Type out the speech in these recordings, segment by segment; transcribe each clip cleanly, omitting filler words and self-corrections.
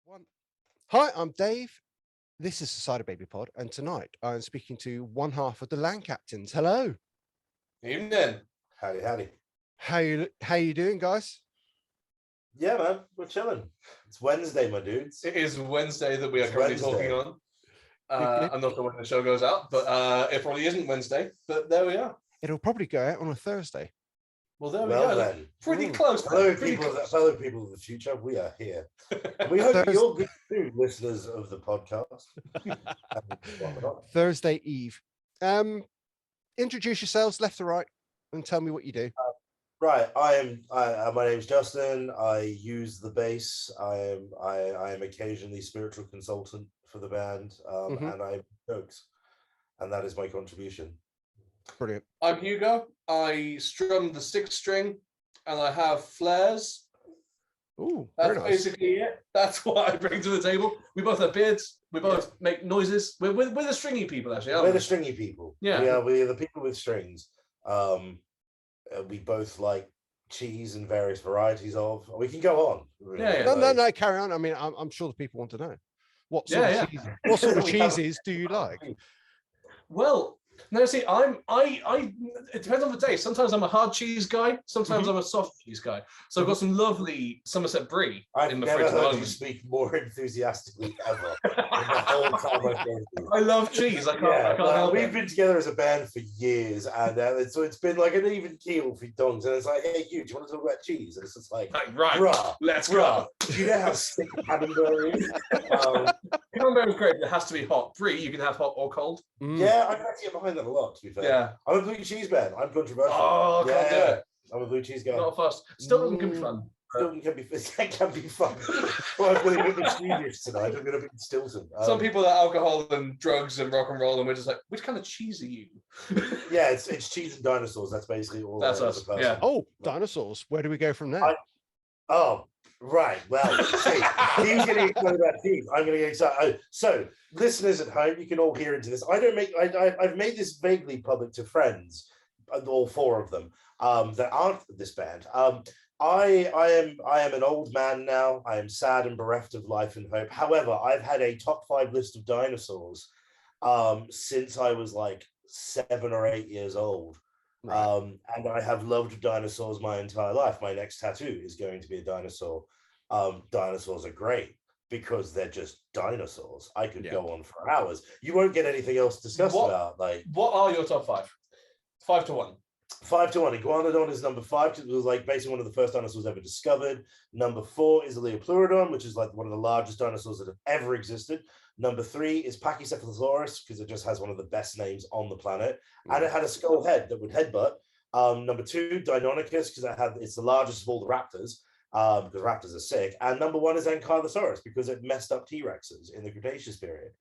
One. Hi, I'm Dave. This is the Cyderbaby pod, and tonight I'm speaking to one half of the Land Captains. Hello. Evening. Howdy. How you doing, guys? Yeah, man, we're chilling. It's Wednesday, my dudes. It is Wednesday that we are currently talking on. Good. I'm not sure when the show goes out, but it probably isn't Wednesday. But there we are. It'll probably go out on a Thursday. Well, there we Well go. then. Pretty close. Fellow Pretty people of the future, we are here. close. We hope you're good too, listeners of the podcast. Thursday Eve. Introduce yourselves left to right and tell me what you do. Right, my name's Justin. I use the bass. I am occasionally spiritual consultant for the band, and I jokes, and that is my contribution. Brilliant. I'm Hugo. I strum the 6 string, and I have flares. Ooh, That's very nice. basically it. That's what I bring to the table. We both have beards. We both make noises. We're the stringy people, actually. Aren't We're we? the stringy people. Yeah. We're the people with strings. We both like cheese and various varieties of. We can go on. Really. Yeah. No, carry on. I mean, I'm sure the people want to know. What sort of cheese? What sort of cheeses do you like? Well, no, see, it depends on the day. Sometimes I'm a hard cheese guy. Sometimes I'm a soft cheese guy. So I've got some lovely Somerset Brie I've in the never fridge at the heard you moment. speak more enthusiastically ever in the whole time I've known you. I love cheese. I can't help we've it. been together as a band for years, and so it's been like an even keel for dongs. And it's like, hey, Hugh, do you want to talk about cheese? And it's just like, Right, bruh, let's go. do you know how sick camembert is? Camembert is great, but it has to be hot. Brie, you can have hot or cold. Yeah, I can actually get behind that a lot, to be fair. Yeah. I'm a blue cheese man. I'm controversial. Oh, I can't do it. I'm a blue cheese guy. Not fast. Still can be fun. Stilton can be fun. Well, I'm going to be Swedish tonight. I'm going to be in Stilton. Some people are alcohol and drugs and rock and roll, and we're just like, which kind of cheese are you? Yeah, it's cheese and dinosaurs. That's basically all. That's us. Yeah. Oh, dinosaurs. Where do we go from there? Right. Well, see, he's going to get excited about cheese. I'm going to get excited. So, listeners at home, you can all hear into this. I've made this vaguely public to friends, all 4 of them, that aren't this band. I am an old man now. I am sad and bereft of life and hope. However, I've had a top 5 list of dinosaurs since I was like 7 or 8 years old. Right. And I have loved dinosaurs my entire life. My next tattoo is going to be a dinosaur. Dinosaurs are great because they're just dinosaurs. I could go on for hours. You won't get anything else to discuss about. Like, what are your top 5? 5 to 1. 5 to 1. Iguanodon is number 5 because it was like basically one of the first dinosaurs ever discovered. Number 4 is a Leopleurodon, which is like one of the largest dinosaurs that have ever existed. Number 3 is Pachycephalosaurus because it just has one of the best names on the planet, and it had a skull head that would headbutt. Number 2, Deinonychus, because it's the largest of all the raptors, because raptors are sick. And number 1 is Ankylosaurus because it messed up T-Rexes in the Cretaceous period.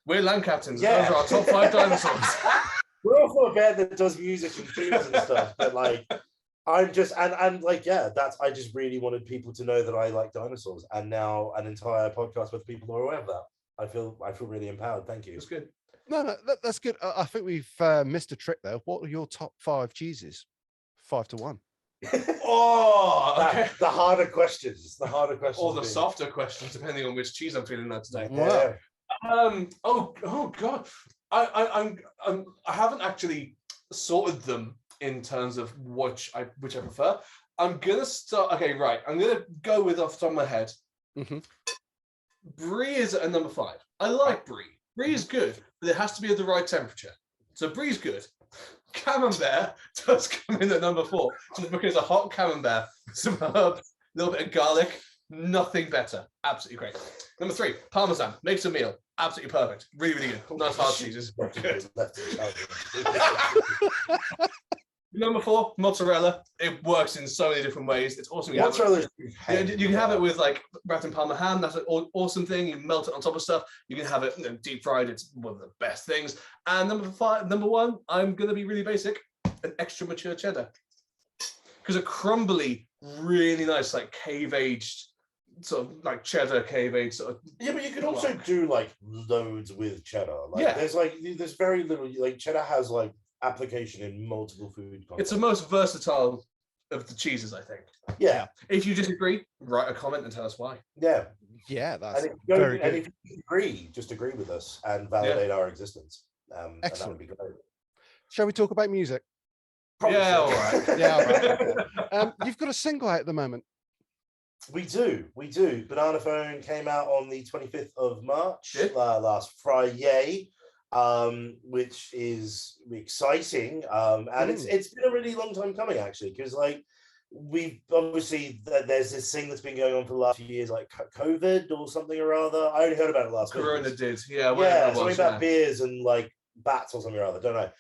We're Land Captains. Yeah. Those are our top 5 dinosaurs. We're also a band that does music and tunes and stuff, but like I'm just and like I just really wanted people to know that I like dinosaurs, and now an entire podcast with people who are aware of that. I feel really empowered. Thank you. That's good. No, that's good. I think we've missed a trick there. What are your top 5 cheeses? 5 to 1. Okay. The harder questions. Or the softer questions, depending on which cheese I'm feeling that today. Yeah. Oh God. I haven't actually sorted them in terms of which I prefer. I'm gonna start. Okay, right. I'm gonna go with off the top of my head. Brie is at number 5. I like Brie. Brie is good, but it has to be at the right temperature. So Brie's good. Camembert does come in at number 4, just because a hot camembert, some herbs, a little bit of garlic, nothing better. Absolutely great. Number 3, Parmesan. Makes a meal. Absolutely perfect. Really, really good. Nice hard cheeses. Number 4, mozzarella. It works in so many different ways. It's awesome. Mozzarella. You can have it with like wrapped in Parma ham. That's an awesome thing. You melt it on top of stuff. You can have it deep fried. It's one of the best things. And number 1, I'm gonna be really basic. An extra mature cheddar, because a crumbly, really nice like cave aged sort of like cheddar cave aged sort of. Yeah, but you can also do like loads with cheddar. Like there's very little. Like cheddar has like application in multiple food contexts. It's the most versatile of the cheeses, I think. Yeah. If you disagree, write a comment and tell us why. Yeah. Yeah, that's And very good. if you agree, just agree with us and validate our existence. And that would be great. Shall we talk about music? Probably Yeah, so. all right. Yeah, all right. Okay. You've got a single out at the moment. We do. Banana Phone came out on the 25th of March, last Friday, which is exciting. And it's been a really long time coming, actually, because like we've obviously there's this thing that's been going on for the last few years, like COVID or something or other. I only heard about it last week. Corona did, something about beers and like bats or something or other. Don't know.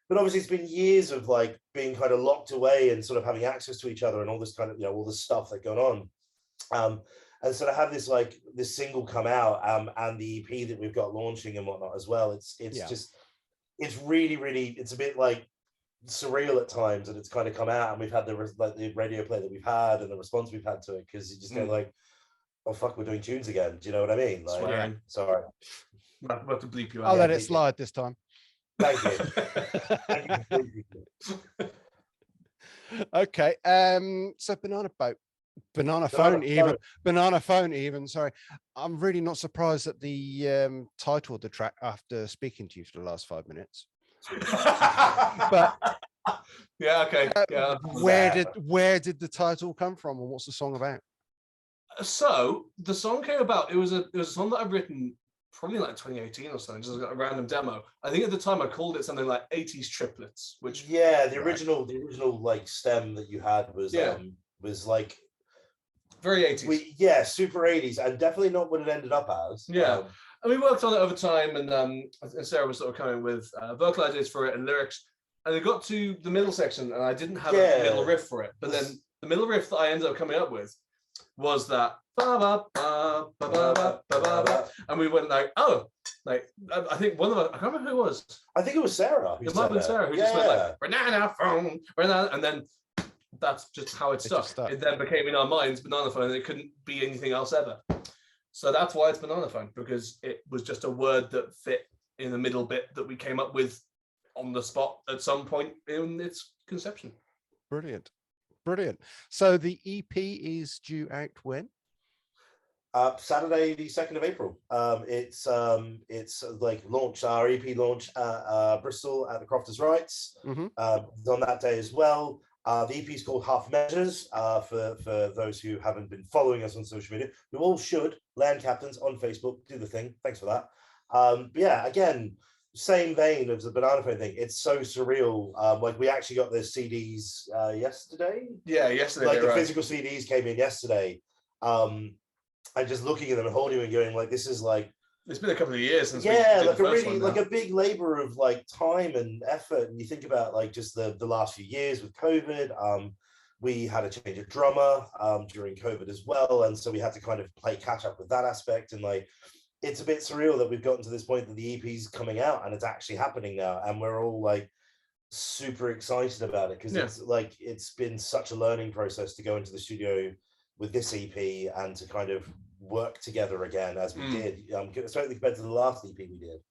But obviously, it's been years of like being kind of locked away and sort of having access to each other and all this kind of all this stuff that's going on. And so to have this single come out and the EP that we've got launching and whatnot as well, it's really it's a bit like surreal at times, and it's kind of come out and we've had the radio play that we've had and the response we've had to it, because you just go like, oh fuck, we're doing tunes again. Do you know what I mean? Like, swearing. Sorry. We'll have to bleep you out. I'll let it slide this time. Thank you. Okay. So Banana Phone even. Sorry. I'm really not surprised at the title of the track after speaking to you for the last 5 minutes. But yeah, okay. Yeah. Where did the title come from, and what's the song about? So the song came about. It was a song that I've written probably like 2018 or something. Just got a random demo. I think at the time I called it something like 80s triplets, which the original like stem that you had was like very 80s. Super 80s, and definitely not what it ended up as. And we worked on it over time, and Sarah was sort of coming with vocal ideas for it and lyrics, and it got to the middle section and I didn't have a middle riff for it, but then the middle riff that I ended up coming up with was that ba, ba, ba, ba, ba, ba, ba, and we went like, I think one of us, I can't remember who it was. I think it was Sarah. It might have been Sarah who just went like banana phone, banana, and then that's just how it stuck. It then became in our minds Banana Phone, and it couldn't be anything else ever. So that's why it's Banana Phone, because it was just a word that fit in the middle bit that we came up with on the spot at some point in its conception. Brilliant. So the EP is due out when? Saturday, the 2nd of April. It's like launch, our EP launch at Bristol at the Crofters Rights. On that day as well. The EP is called Half Measures. For those who haven't been following us on social media, you all should. Land Captains on Facebook, do the thing. Thanks for that. But yeah, again, same vein of the Banana Phone thing. It's so surreal. Like we actually got the CDs yesterday. Yeah, yesterday. Like the physical CDs came in yesterday. And just looking at them and holding them and going like, this is like. It's been a couple of years since like a big labor of like time and effort. And you think about like just the last few years with COVID. We had a change of drummer during COVID as well, and so we had to kind of play catch up with that aspect. And like, it's a bit surreal that we've gotten to this point that the EP's coming out and it's actually happening now, and we're all like super excited about it, because it's like it's been such a learning process to go into the studio with this EP and to kind of work together again as we did, certainly compared to the last EP we did,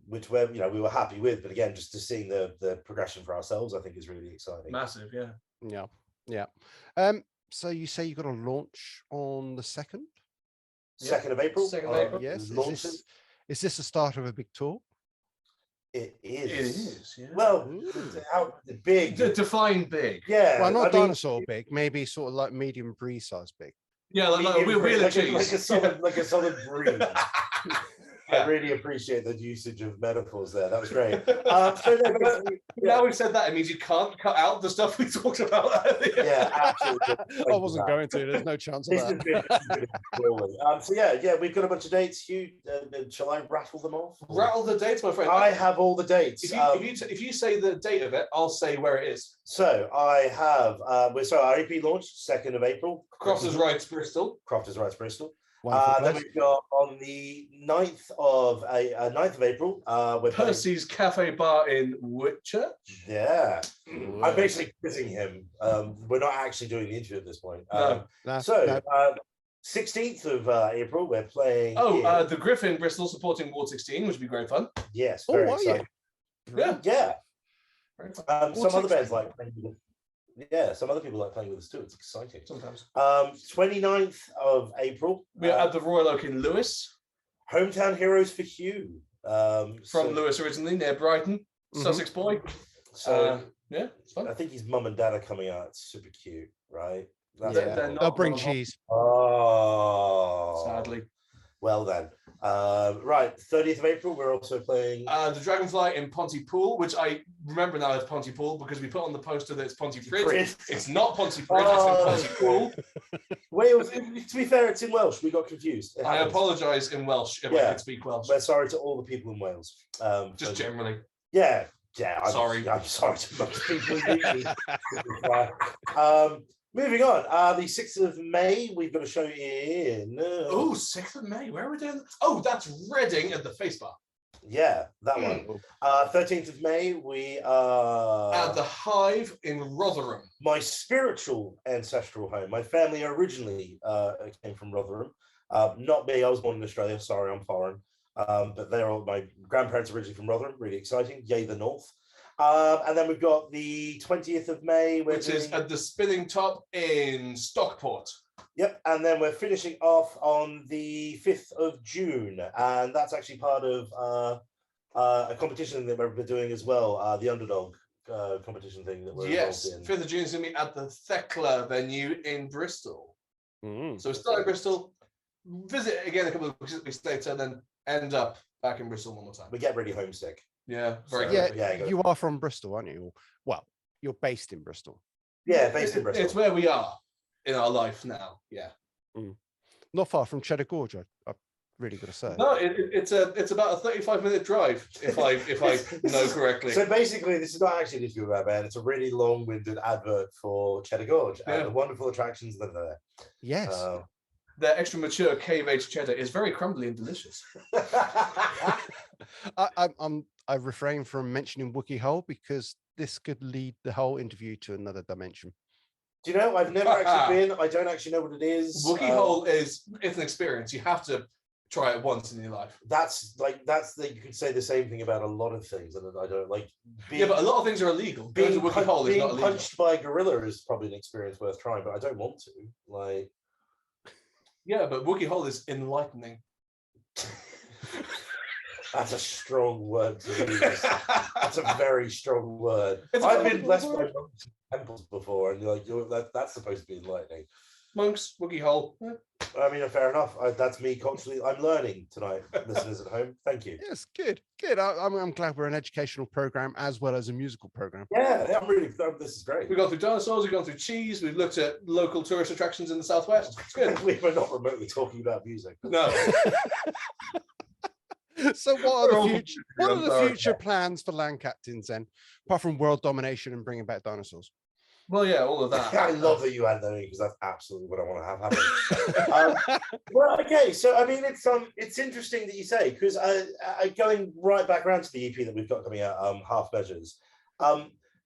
which we were happy with, but again, just to seeing the progression for ourselves, I think is really exciting. Massive. Yeah. So you say you got a launch on the 2nd? 2nd of April. 2nd of April. Yes. Is this the start of a big tour? It is. It is. Yeah. Well, how big? Define big. Yeah. Well, not dinosaur big. Maybe sort of like medium brie size big. Yeah, like wheel of cheese. Like a solid brie. I really appreciate the usage of metaphors there. That was great. Now we've said that, it means you can't cut out the stuff we talked about earlier. Yeah, absolutely. I wasn't going to. There's no chance of that. So we've got a bunch of dates. Hugh, shall I rattle them off? Rattle the dates, my friend. I have all the dates. If you say the date of it, I'll say where it is. So I have. Our EP launch 2nd of April. Crofters Rights, Bristol. Then we've got on the 9th of April, we're Percy's Cafe Bar in Whitchurch. Yeah. I'm basically quizzing him. We're not actually doing the interview at this point. 16th of April, we're playing. The Griffin, Bristol, supporting Ward 16, which would be great fun. Yes, very exciting. Yeah. Some other bands like playing Yeah, some other people like playing with us too. It's exciting. Sometimes 29th of April. we're at the Royal Oak in Lewis. Hometown Heroes for Hugh. From Lewis originally, near Brighton, Sussex boy. So yeah, it's fun. I think his mum and dad are coming out. It's super cute, right? They're not They'll bring on- cheese. Oh, Sadly. Well then, right, 30th of April. We're also playing The Dragonfly in Pontypool, which I remember now as Pontypool because we put on the poster that it's Pontypridd. It's not Pontypridd, it's in Pontypool. Wales. To be fair, it's in Welsh. We got confused. I apologise in Welsh if I could speak Welsh. We're sorry to all the people in Wales. Just generally. Yeah. I'm sorry to most people. Moving on. The 6th of May, we've got a show in. 6th of May. Where are we doing? Oh, that's Reading at the Face Bar. Yeah, that one. 13th of May, we are at the Hive in Rotherham. My spiritual ancestral home. My family originally came from Rotherham. Not me. I was born in Australia. Sorry, I'm foreign. But they're all my grandparents originally from Rotherham. Really exciting. Yay, the North. And then we've got the 20th of May, which is at the Spinning Top in Stockport. Yep, and then we're finishing off on the 5th of June, and that's actually part of a competition that we're doing as well, the Underdog competition thing that we're involved in. 5th of June is going to be at the Thekla venue in Bristol. So we start in Bristol, visit again a couple of weeks later, then end up back in Bristol one more time. We get really homesick. Yeah, you are from Bristol, aren't you? Well, you're based in Bristol. Yeah, based in Bristol. It's where we are in our life now. Yeah, not far from Cheddar Gorge. I've really got to say. No, it's about a 35-minute drive if I know correctly. So basically, this is not actually an interview about band. It's a really long-winded advert for Cheddar Gorge and the wonderful attractions that are there. Yes. Their extra mature cave-aged cheddar is very crumbly and delicious. I refrain from mentioning Wookiee Hole because this could lead the whole interview to another dimension. Do you know? I've never actually been. I don't actually know what it is. Wookiee Hole it's an experience. You have to try it once in your life. You could say the same thing about a lot of things, and I don't like. But a lot of things are illegal. Being punched by a gorilla is probably an experience worth trying, but I don't want to. Like. Yeah, but Wookiee Hole is enlightening. That's a strong word to use. That's a very strong word. I've been blessed by monks and temples before, and that's supposed to be enlightening. Monks, Wookiee Hole. Yeah. I mean, fair enough. That's me culturally. I'm learning tonight, listeners at home. Thank you. Yes, good. I'm glad we're an educational program as well as a musical program. Yeah, I'm really. This is great. We've gone through dinosaurs. We've gone through cheese. We've looked at local tourist attractions in the southwest. It's good. We were not remotely talking about music. No. So what are the future plans for Land Captains then, apart from world domination and bringing back dinosaurs? Well, yeah, all of that. I love that you add that in because that's absolutely what I want to have happen. Well, okay, so I mean, it's interesting that you say because going right back around to the EP that we've got coming out, Half Measures.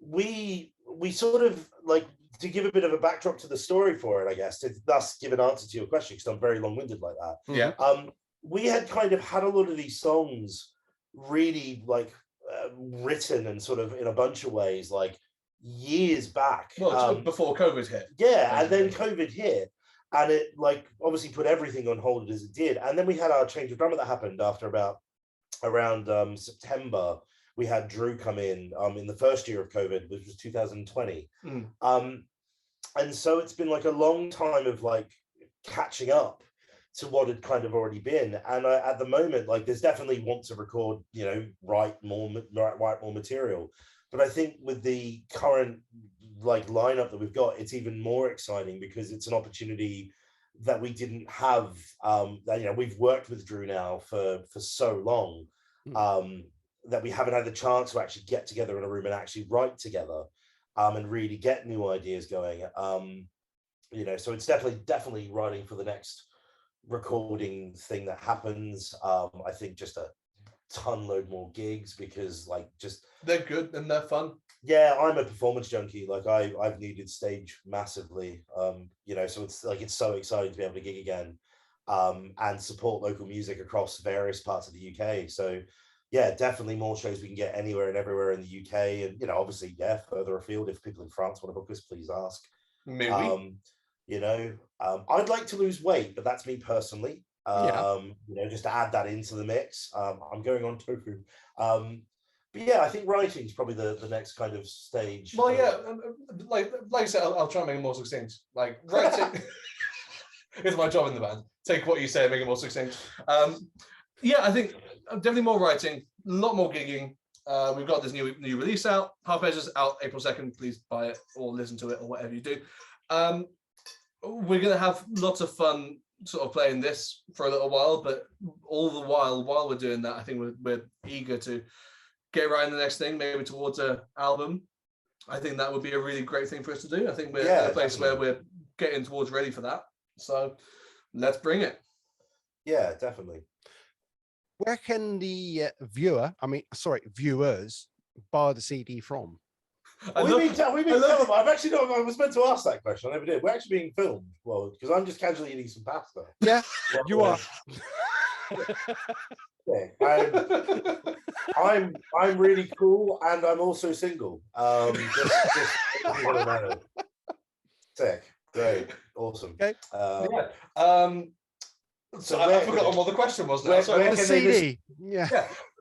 We sort of like to give a bit of a backdrop to the story for it, I guess, to thus give an answer to your question because I'm very long-winded like that. Yeah. We had kind of had a lot of these songs really like written and sort of in a bunch of ways like years back. Well, before COVID hit. Yeah, and then COVID hit and it like obviously put everything on hold as it did. And then we had our change of drummer that happened after around September. We had Drew come in the first year of COVID, which was 2020. And so it's been like a long time of like catching up to what had kind of already been, and at the moment, like there's definitely want to record, write more material. But I think with the current like lineup that we've got, it's even more exciting because it's an opportunity that we didn't have. We've worked with Drew now for so long that we haven't had the chance to actually get together in a room and actually write together and really get new ideas going. So it's definitely writing for the next recording thing that happens. I think just a ton load more gigs because they're good and they're fun. Yeah, I'm a performance junkie. Like I've needed stage massively. So it's so exciting to be able to gig again and support local music across various parts of the UK. So yeah, definitely more shows we can get anywhere and everywhere in the UK, and obviously, yeah, further afield. If people in France want to book us, please ask. Maybe. I'd like to lose weight, but that's me personally. Yeah. Just to add that into the mix. I'm going on tofu. But yeah, I think writing is probably the next kind of stage. Well, yeah, like I said, I'll try and make it more succinct. Like writing is my job in the band. Take what you say and make it more succinct. Yeah, I think definitely more writing, a lot more gigging. We've got this new release out. Half Measures out April 2nd. Please buy it or listen to it or whatever you do. We're going to have lots of fun sort of playing this for a little while, but all the while we're doing that, I think we're eager to get right in the next thing, maybe towards an album. I think that would be a really great thing for us to do. I think we're in a place where we're getting towards ready for that. So let's bring it. Yeah, definitely. Where can the viewers buy the CD from? I've actually not. I was meant to ask that question. I never did. We're actually being filmed. Well, because I'm just casually eating some pasta. Yeah, you are. Yeah, I'm really cool, and I'm also single. Just you want to know. Sick, great, awesome. Okay. So I forgot what the question was now. The CD. Yeah.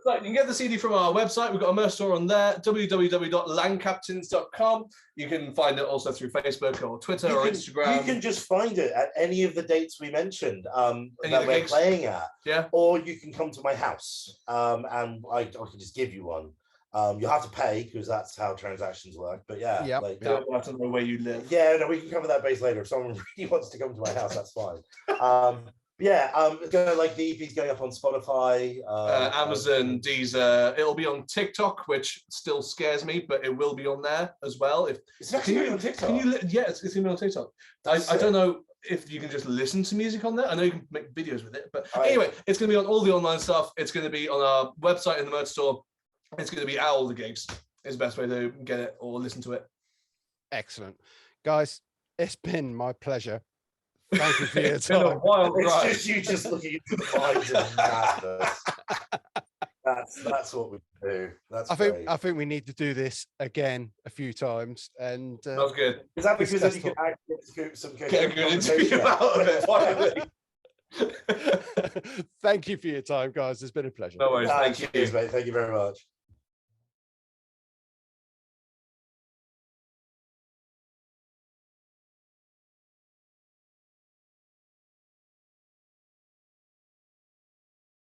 So you can get the CD from our website. We've got a merch store on there, www.landcaptains.com. You can find it also through Facebook or Twitter or Instagram. You can just find it at any of the dates we mentioned that we're playing at. Yeah. Or you can come to my house and I can just give you one. You have to pay because that's how transactions work. But yeah, don't have to know where you live. Yeah, no, we can cover that base later. If someone really wants to come to my house, that's fine. The EP's going up on Spotify, Amazon, Deezer. It'll be on TikTok, which still scares me, but it will be on there as well. It's actually on TikTok. It's going to be on TikTok. I don't know if you can just listen to music on there. I know you can make videos with it, but anyway, it's going to be on all the online stuff. It's going to be on our website in the merch store. It's going to be at all the gigs. Is the best way to get it or listen to it. Excellent, guys. It's been my pleasure. Thank you for your It's been a time. wild ride. It's just you just looking into the minds of madness. That's what we do. I think we need to do this again a few times. And that's good. Is that because then you can actually get a good interview out of it? Finally. Thank you for your time, guys. It's been a pleasure. No worries. Thank you, mate. Thank you very much.